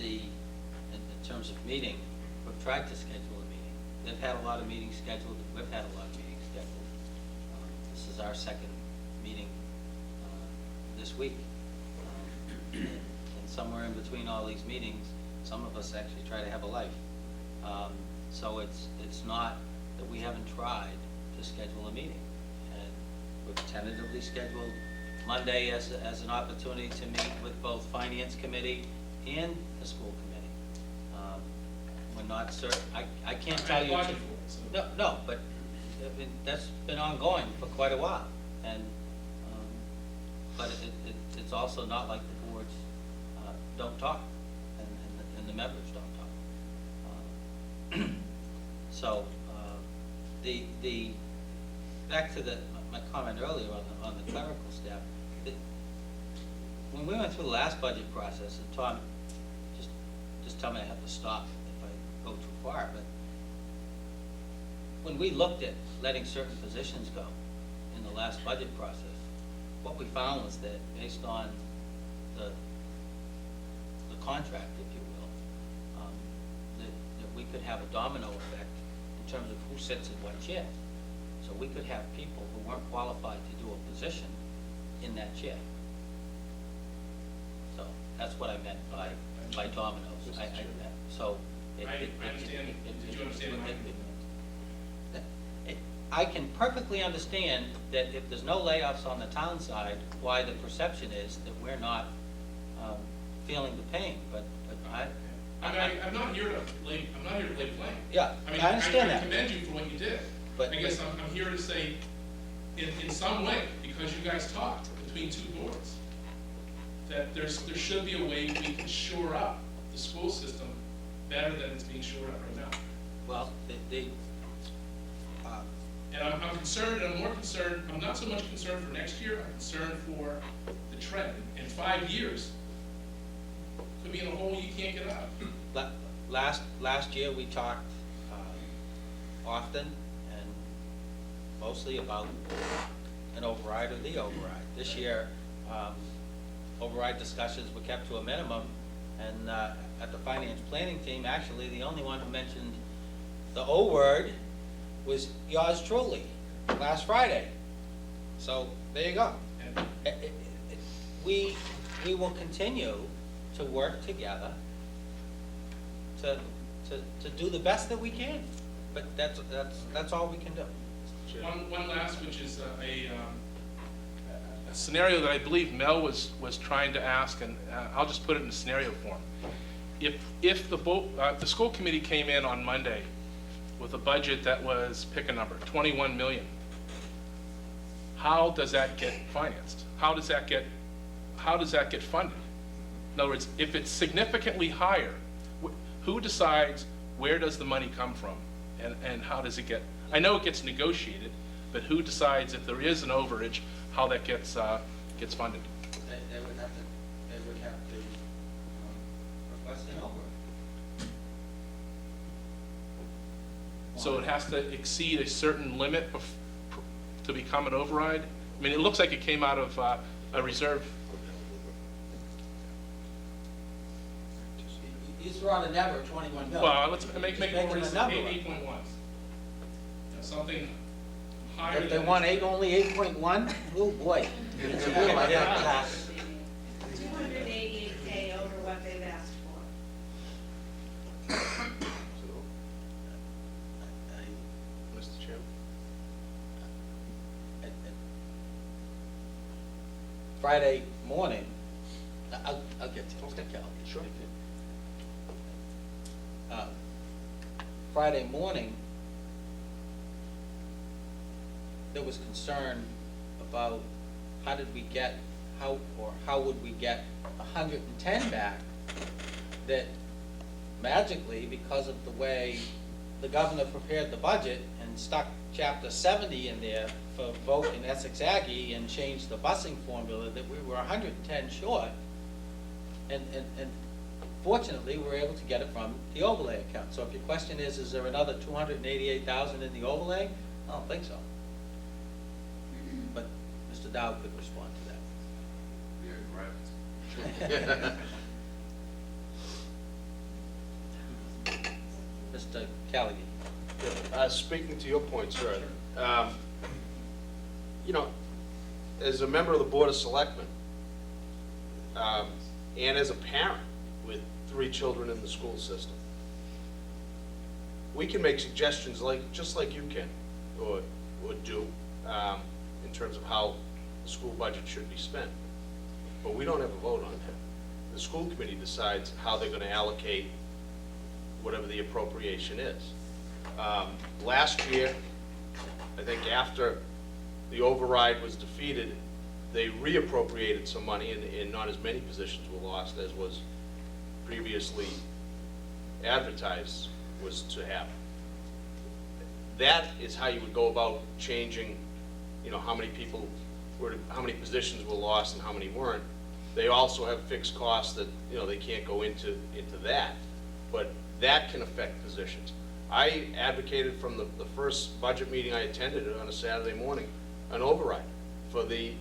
in terms of meeting, we've tried to schedule a meeting. They've had a lot of meetings scheduled, we've had a lot of meetings scheduled. This is our second meeting this week. And somewhere in between all these meetings, some of us actually try to have a life. So it's not that we haven't tried to schedule a meeting. And we've tentatively scheduled Monday as an opportunity to meet with both Finance Committee and the school committee. We're not certain, I can't tell you. No, but that's been ongoing for quite a while. And, but it's also not like the boards don't talk and the members don't talk. So the back to my comment earlier on the clerical staff. When we went through the last budget process, and Tom, just tell me I have to stop if I go too far, but when we looked at letting certain positions go in the last budget process, what we found was that based on the contract, if you will, that we could have a domino effect in terms of who sits in what chair. So we could have people who weren't qualified to do a position in that chair. So that's what I meant by dominoes. So I understand. Did you understand I can perfectly understand that if there's no layoffs on the town side, why the perception is that we're not feeling the pain. But I'm not here to lay blame. Yeah, I mean, I understand that. I commend you for what you did. But I guess I'm here to say, in some way, because you guys talked between two boards, that there should be a way we can shore up the school system better than it's being shored up right now. Well, And I'm concerned, and I'm more concerned, I'm not so much concerned for next year, I'm concerned for the trend. In 5 years, could be in a hole you can't get out of. last year we talked often and mostly about an override or the override. This year, override discussions were kept to a minimum, and at the finance planning team, actually the only one who mentioned the O word was yours truly last Friday. So there you go. We will continue to work together to do the best that we can, but that's all we can do. One last, which is a scenario that I believe Mel was trying to ask, and I'll just put it in scenario form. If the school committee came in on Monday with a budget that was, pick a number, 21 million, how does that get financed? How does that get funded? In other words, if it's significantly higher, who decides where does the money come from, and how does it get? I know it gets negotiated, but who decides if there is an overage, how that gets funded? They would have to request an override. So it has to exceed a certain limit to become an override? I mean, it looks like it came out of a reserve. You throw out a number of 21 million. Well, let's make it more Making a number up. 8.1. Something higher. If they want only 8.1, oh boy. It's a little like that. 288K over what they've asked for. Mr. Chairman. Friday morning, I'll get to it. Sure. Friday morning, there was concern about how would we get 110 back that magically, because of the way the governor prepared the budget and stuck chapter 70 in there for vote in Essex Aggie and changed the busing formula, that we were 110 short, and fortunately we were able to get it from the overlay account. So if your question is there another 288,000 in the overlay? I don't think so. But Mr. Dow could respond to that. Yeah, correct. Mr. Callaghan. Speaking to your point, sir, you know, as a member of the Board of Selectmen, and as a parent with 3 children in the school system, we can make suggestions just like you can, or do, in terms of how the school budget should be spent. But we don't have a vote on that. The school committee decides how they're gonna allocate whatever the appropriation is. Last year, I think after the override was defeated, they reappropriated some money, and not as many positions were lost as was previously advertised was to happen. That is how you would go about changing, you know, how many people were, how many positions were lost and how many weren't. They also have fixed costs that, you know, they can't go into that, but that can affect positions. I advocated from the first budget meeting I attended on a Saturday morning, an override for the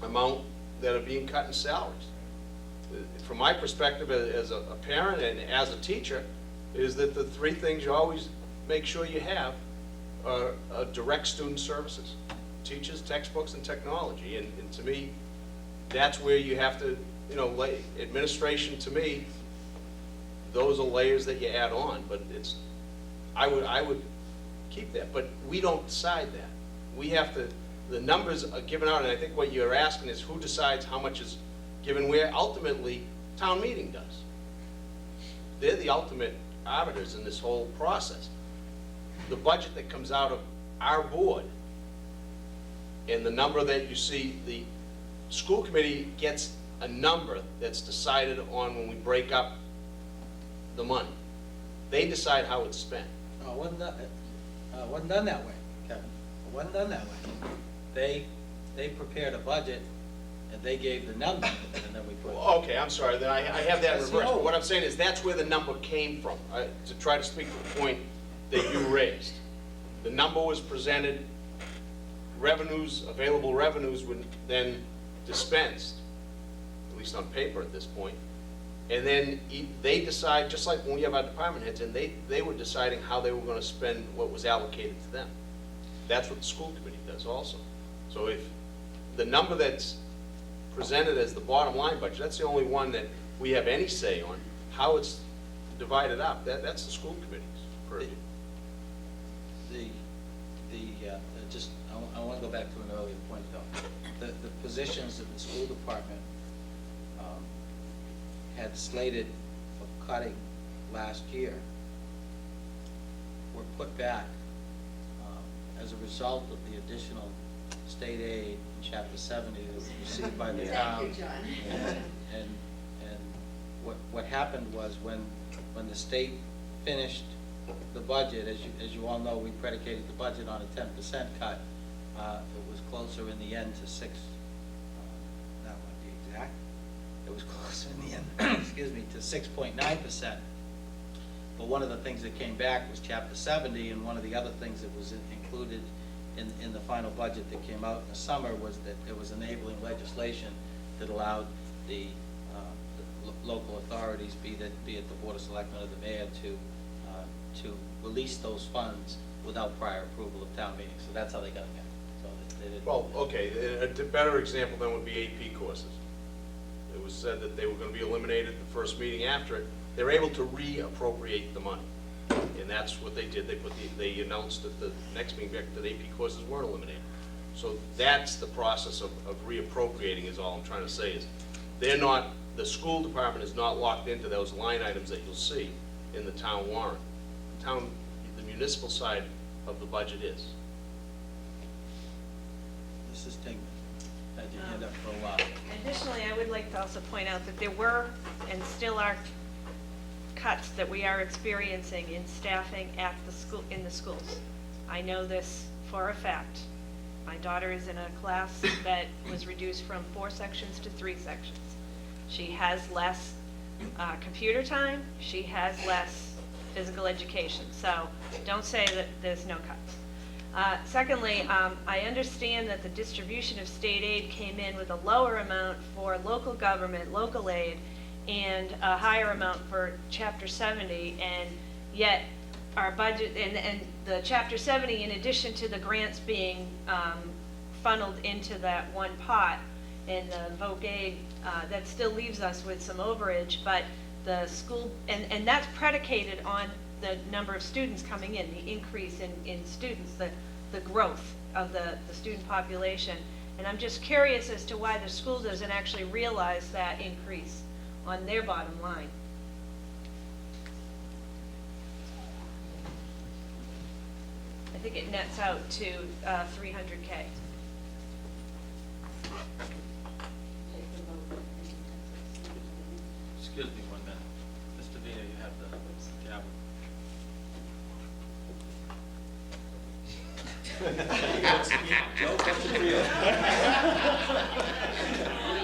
amount that are being cut in salaries. From my perspective as a parent and as a teacher, is that the 3 things you always make sure you have are direct student services, teachers, textbooks, and technology. And to me, that's where you have to, you know, administration, to me, those are layers that you add on, but it's, I would keep that, but we don't decide that. We have to, the numbers are given out, and I think what you're asking is who decides how much is given where. Ultimately, town meeting does. They're the ultimate arbiters in this whole process. The budget that comes out of our board and the number that you see, the school committee gets a number that's decided on when we break up the money. They decide how it's spent. No, it wasn't done that way, Kevin. It wasn't done that way. They prepared a budget, and they gave the number, and then we put. Okay, I'm sorry, then I have that in That's reverse. the But what I'm saying is that's where the number came from, to try to speak to the point that you raised. The number was presented, revenues, available revenues were then dispensed, at least on paper at this point. And then they decide, just like when we have our department heads, and they were deciding how they were going to spend what was allocated to them. That's what the school committee does also. So if the number that's presented as the bottom line budget, that's the only one that we have any say on. How it's divided up, that's the school committee's purview. I want to go back to an earlier point though. The positions that the school department had slated for cutting last year were put back as a result of the additional state aid in Chapter 70 that was received by the town. Thank you, John. And what happened was when the state finished the budget, as you all know, we predicated the budget on a 10% cut. It was closer in the end to 6, that might be exact. It was closer in the end, excuse me, to 6.9%. But one of the things that came back was Chapter 70, and one of the other things that was included in the final budget that came out in the summer was that there was enabling legislation that allowed the local authorities, be it the Board of Selectmen or the mayor, to release those funds without prior approval of town meeting. So that's how they got it. So they didn't. Well, okay, a better example then would be AP courses. It was said that they were going to be eliminated the first meeting after it. They're able to reappropriate the money, and that's what they did. They announced at the next meeting back that AP courses weren't eliminated. So that's the process of reappropriating, is all I'm trying to say. Is they're not, the school department is not locked into those line items that you'll see in the town warrant. The municipal side of the budget is. Mrs. Tingman, had your hand up for a while. Additionally, I would like to also point out that there were and still are cuts that we are experiencing in staffing at the school, in the schools. I know this for a fact. My daughter is in a class that was reduced from 4 sections to 3 sections. She has less computer time, she has less physical education, so don't say that there's no cuts. Secondly, I understand that the distribution of state aid came in with a lower amount for local government, local aid, and a higher amount for Chapter 70, and yet our budget, and the Chapter 70, in addition to the grants being funneled into that one pot in the voc aid, that still leaves us with some overage, but the school, and that's predicated on the number of students coming in, the increase in students, the growth of the student population. And I'm just curious as to why the school doesn't actually realize that increase on their bottom line. I think it nets out to $300K. Excuse me 1 minute. Mr. Vina, you have the gavel.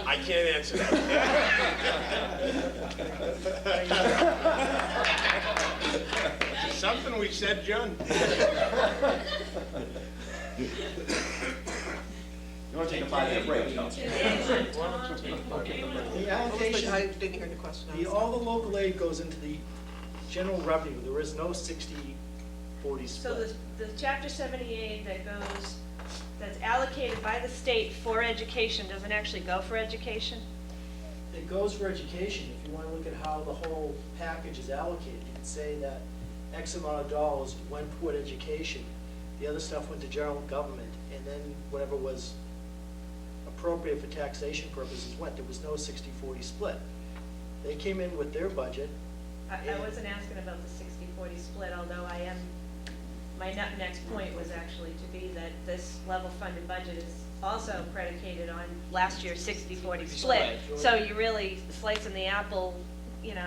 I can't answer that. Is it something we said, John? You want to take a 5-minute break, don't you? The allocation, I didn't hear the question. all the local aid goes into the general revenue. There is no 60-40 split. So the Chapter 70 aid that's allocated by the state for education doesn't actually go for education? It goes for education. If you want to look at how the whole package is allocated, you can say that X amount of dollars went toward education. The other stuff went to general government, and then whatever was appropriate for taxation purposes went. There was no 60-40 split. They came in with their budget. I wasn't asking about the 60-40 split, although my next point was actually to be that this level funded budget is also predicated on last year's 60-40 split. Right. So you're really slicing the apple, Same way.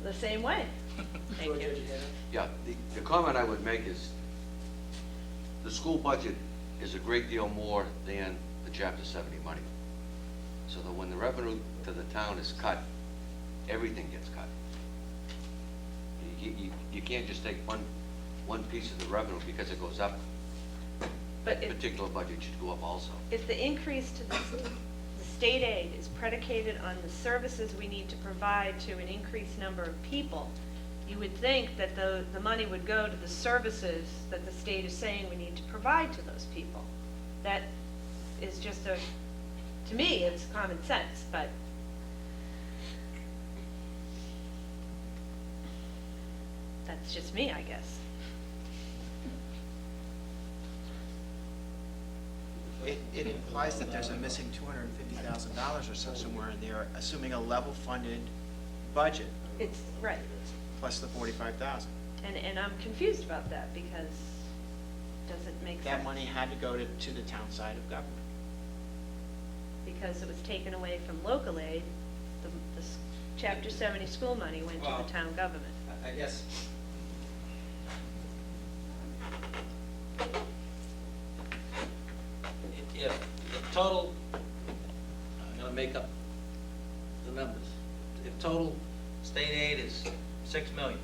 the same way. Thank George, you. had your hand up? Yeah, the comment I would make is, the school budget is a great deal more than the Chapter 70 money. So that when the revenue to the town is cut, everything gets cut. You can't just take one piece of the revenue because it goes up. But That particular budget should go up also. if the increase to the state aid is predicated on the services we need to provide to an increased number of people, you would think that the money would go to the services that the state is saying we need to provide to those people. That is just to me, it's common sense, but that's just me, I guess. It implies that there's a missing $250,000 or so somewhere in there, assuming a level funded budget It's, right. plus the 45,000. And I'm confused about that because it doesn't make sense. That money had to go to the town side of government. Because it was taken away from local aid, the Chapter 70 school money went to Well, the town government. I guess. If the total, I'm gonna make up the numbers. If total state aid is 6 million,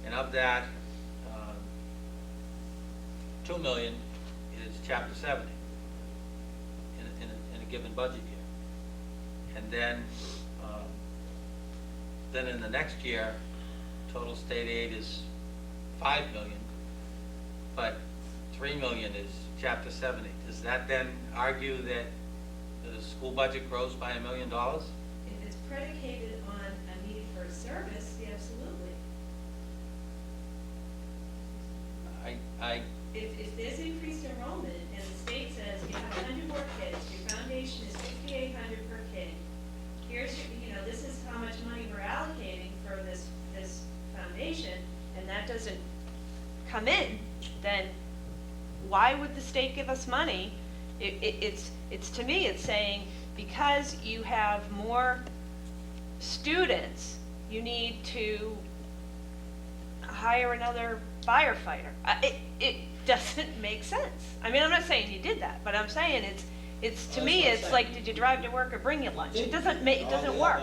and of that, 2 million is Chapter 70 in a given budget year. And then in the next year, total state aid is 5 million, but 3 million is Chapter 70. Does that then argue that the school budget grows by $1 million? If it's predicated on a need for a service, absolutely. If there's increased enrollment and the state says you have 100 more kids, your foundation is 5,800 per kid, here's your, this is how much money we're allocating for this foundation, and that doesn't come in, then why would the state give us money? It's to me, it's saying, because you have more students, you need to hire another firefighter. It doesn't make sense. I mean, I'm not saying you did that, but I'm saying it's to me, it's like, did you drive to work or bring your lunch? It doesn't work.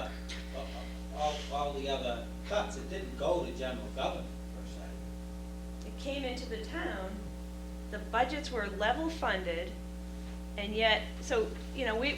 All the other cuts, it didn't go to general government per se. It came into the town the budgets were level funded, and yet, so, you know,